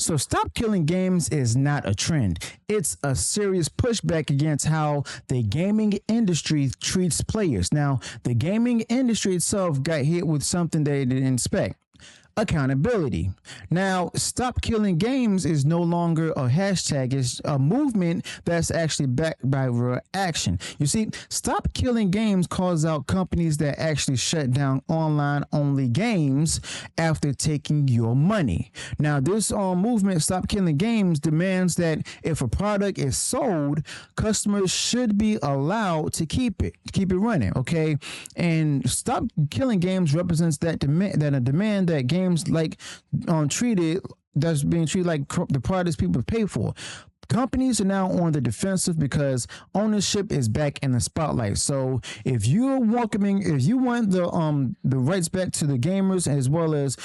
So stop killing games is not a trend. It's a serious pushback against how the gaming industry treats players. Now, the gaming industry itself got hit with something they didn't expect. Accountability. Now, stop killing games is no longer a hashtag. It's a movement that's actually backed by real action. You see, stop killing games calls out companies that actually shut down online only games after taking your money. Now, this movement, Stop Killing Games, demands that if a product is sold, customers should be allowed to keep it running. Okay, and Stop Killing Games represents that demand that games like that's being treated like the products people pay for. Companies are now on the defensive because ownership is back in the spotlight. So if you want the rights back to the gamers, as well as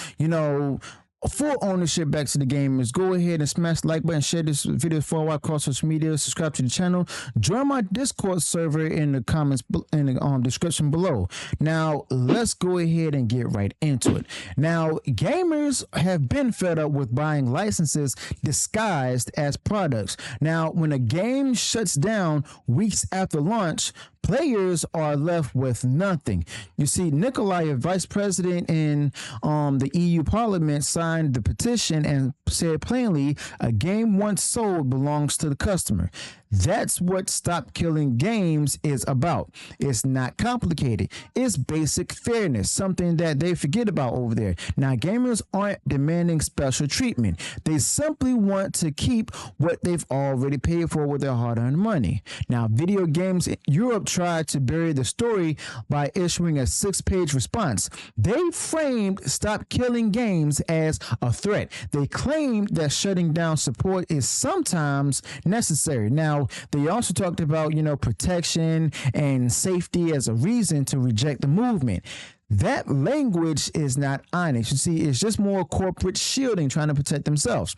full ownership back to the gamers, go ahead and smash the like button, share this video far wide across social media, subscribe to the channel, join my Discord server in the comments in the description below. Now let's go ahead and get right into it. Now, gamers have been fed up with buying licenses disguised as products. Now, when a game shuts down weeks after launch, players are left with nothing. You see, Nikolai, a vice president in the EU Parliament, signed the petition and said plainly, a game once sold belongs to the customer. That's what Stop Killing Games is about. It's not complicated. It's basic fairness, something that they forget about over there. Now, gamers aren't demanding special treatment. They simply want to keep what they've already paid for with their hard-earned money. Now, Video Games Europe tried to bury the story by issuing a 6-page response. They framed Stop Killing Games as a threat. They claimed that shutting down support is sometimes necessary. Now, they also talked about, protection and safety as a reason to reject the movement. That language is not honest. You see, it's just more corporate shielding, trying to protect themselves.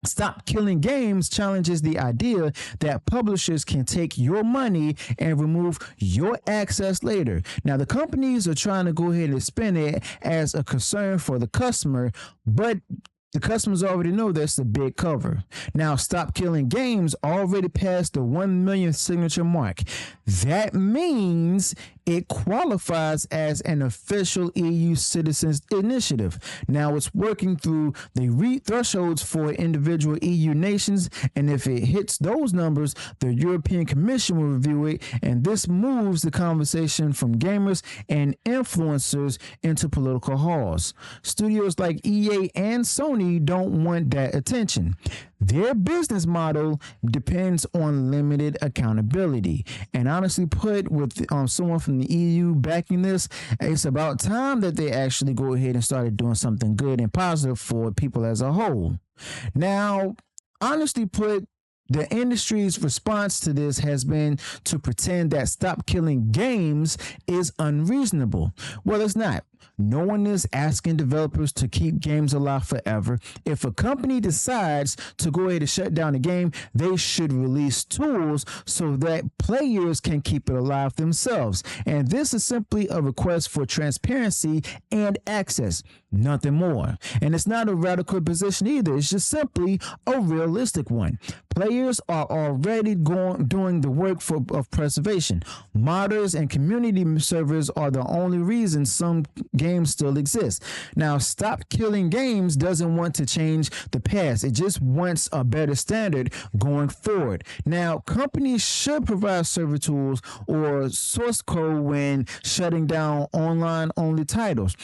Stop Killing Games challenges the idea that publishers can take your money and remove your access later. Now, the companies are trying to go ahead and spin it as a concern for the customer, but the customers already know that's the big cover. Now, Stop Killing Games already passed the 1 million signature mark. That means it qualifies as an official EU citizens initiative. Now, it's working through the thresholds for individual EU nations, and if it hits those numbers, the European Commission will review it, and this moves the conversation from gamers and influencers into political halls. Studios like EA and Sony don't want that attention. Their business model depends on limited accountability. And honestly put, with someone from the EU backing this, it's about time that they actually go ahead and started doing something good and positive for people as a whole. Now, honestly put, the industry's response to this has been to pretend that Stop Killing Games is unreasonable. Well, it's not. No one is asking developers to keep games alive forever. If a company decides to go ahead and shut down a game, they should release tools so that players can keep it alive themselves. And this is simply a request for transparency and access, nothing more. And it's not a radical position either. It's just simply a realistic one. Players are already doing the work of preservation. Modders and community servers are the only reason some games still exist. Now, Stop Killing Games doesn't want to change the past. It just wants a better standard going forward. Now, companies should provide server tools or source code when shutting down online-only titles.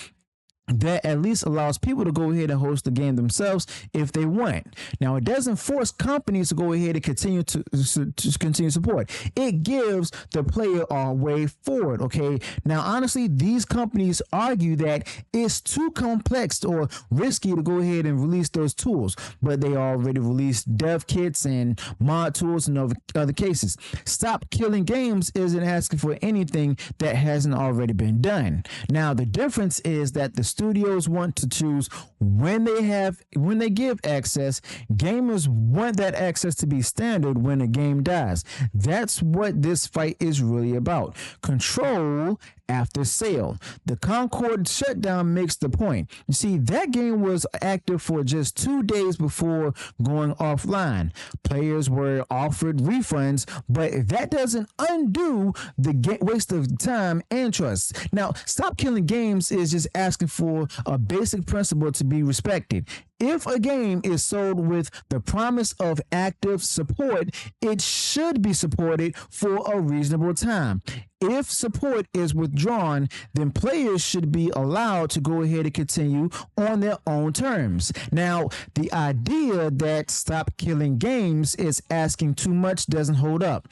That at least allows people to go ahead and host the game themselves if they want. Now, it doesn't force companies to go ahead and continue support. It gives the player a way forward. Okay. Now, honestly, these companies argue that it's too complex or risky to go ahead and release those tools, but they already released dev kits and mod tools in other cases. Stop Killing Games isn't asking for anything that hasn't already been done. Now, the difference is that the studios want to choose when they give access. Gamers want that access to be standard when a game dies. That's what this fight is really about. Control after sale. The Concord shutdown makes the point. You see, that game was active for just 2 days before going offline. Players were offered refunds, but that doesn't undo the waste of time and trust. Now, Stop Killing Games is just asking for a basic principle to be respected. If a game is sold with the promise of active support, it should be supported for a reasonable time. If support is withdrawn, then players should be allowed to go ahead and continue on their own terms. Now, the idea that Stop Killing Games is asking too much doesn't hold up.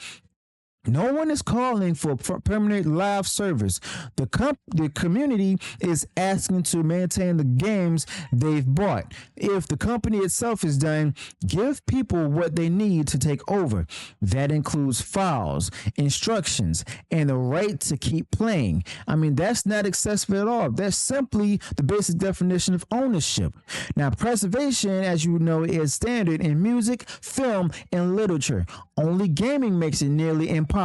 No one is calling for permanent live service. The community is asking to maintain the games they've bought. If the company itself is done, give people what they need to take over. That includes files, instructions, and the right to keep playing. I mean, that's not excessive at all. That's simply the basic definition of ownership. Now, preservation, as you know, is standard in music, film, and literature. Only gaming makes it nearly impossible.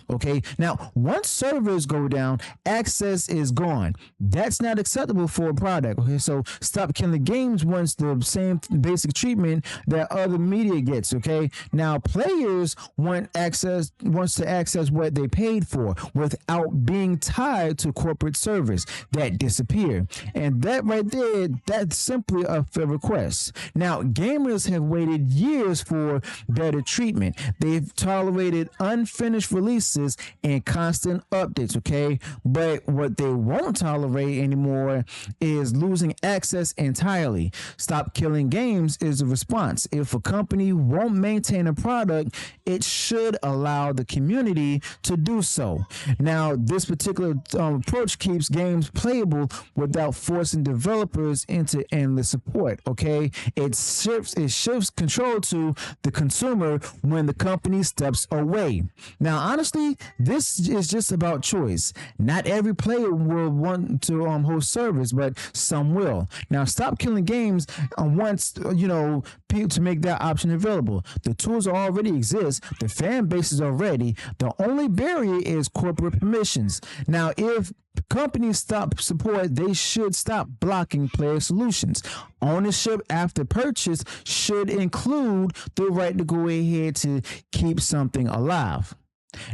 Okay. Now, once servers go down, access is gone. That's not acceptable for a product. Okay. So Stop Killing Games wants the same basic treatment that other media gets. Okay. Now, players wants to access what they paid for without being tied to corporate servers that disappear. And that right there, that's simply a fair request. Now, gamers have waited years for better treatment. They've tolerated unfinished releases and constant updates, okay? But what they won't tolerate anymore is losing access entirely. Stop Killing Games is a response. If a company won't maintain a product, it should allow the community to do so. Now, this particular approach keeps games playable without forcing developers into endless support, okay? It shifts control to the consumer when the company steps away. Now, honestly, this is just about choice. Not every player will want to host servers, but some will. Now, Stop Killing Games wants people to make that option available. The tools already exist. The fan base is already. The only barrier is corporate permissions. Now, if companies stop support, they should stop blocking player solutions. Ownership after purchase should include the right to go ahead to keep something alive.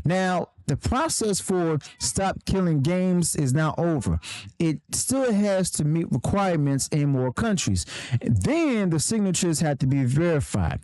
Now, the process for Stop Killing Games is now over. It still has to meet requirements in more countries. Then the signatures have to be verified.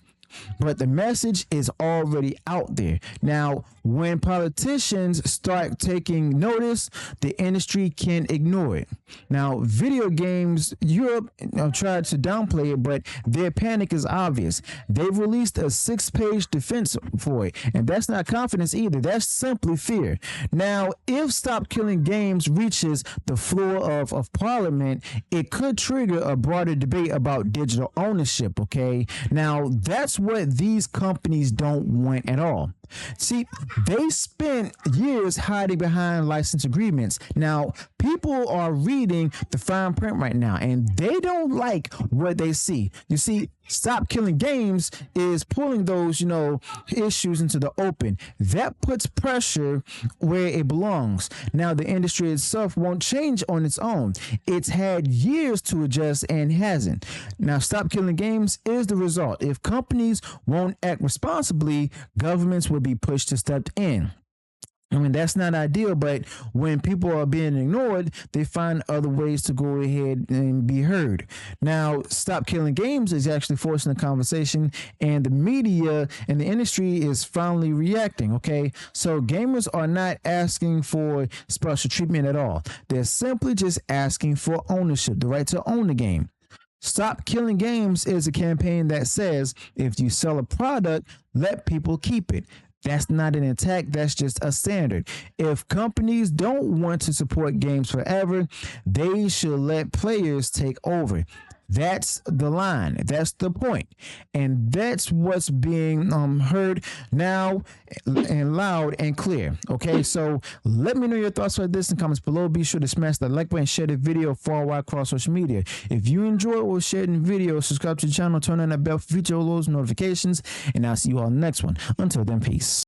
But the message is already out there. Now, when politicians start taking notice, the industry can ignore it. Now, video games, Europe tried to downplay it, but their panic is obvious. They've released a 6-page defense for it, and that's not confidence either. That's simply fear. Now, if Stop Killing Games reaches the floor of Parliament, it could trigger a broader debate about digital ownership, okay? Now, that's what these companies don't want at all. See, they spent years hiding behind license agreements. Now, people are reading the fine print right now, and they don't like what they see. You see, Stop Killing Games is pulling those, issues into the open. That puts pressure where it belongs. Now, the industry itself won't change on its own. It's had years to adjust and hasn't. Now, Stop Killing Games is the result. If companies won't act responsibly, governments will be pushed to step in. I mean, that's not ideal, but when people are being ignored, they find other ways to go ahead and be heard. Now, Stop Killing Games is actually forcing the conversation, and the media and the industry is finally reacting, okay? So gamers are not asking for special treatment at all. They're simply just asking for ownership, the right to own the game. Stop Killing Games is a campaign that says, if you sell a product, let people keep it. That's not an attack. That's just a standard. If companies don't want to support games forever, they should let players take over. That's the line. That's the point. And that's what's being heard now and loud and clear. Okay, so let me know your thoughts on this in the comments below. Be sure to smash that like button, share the video far and wide across social media. If you enjoy what we're sharing video, subscribe to the channel, turn on that bell for future those notifications, and I'll see you all in the next one. Until then, peace.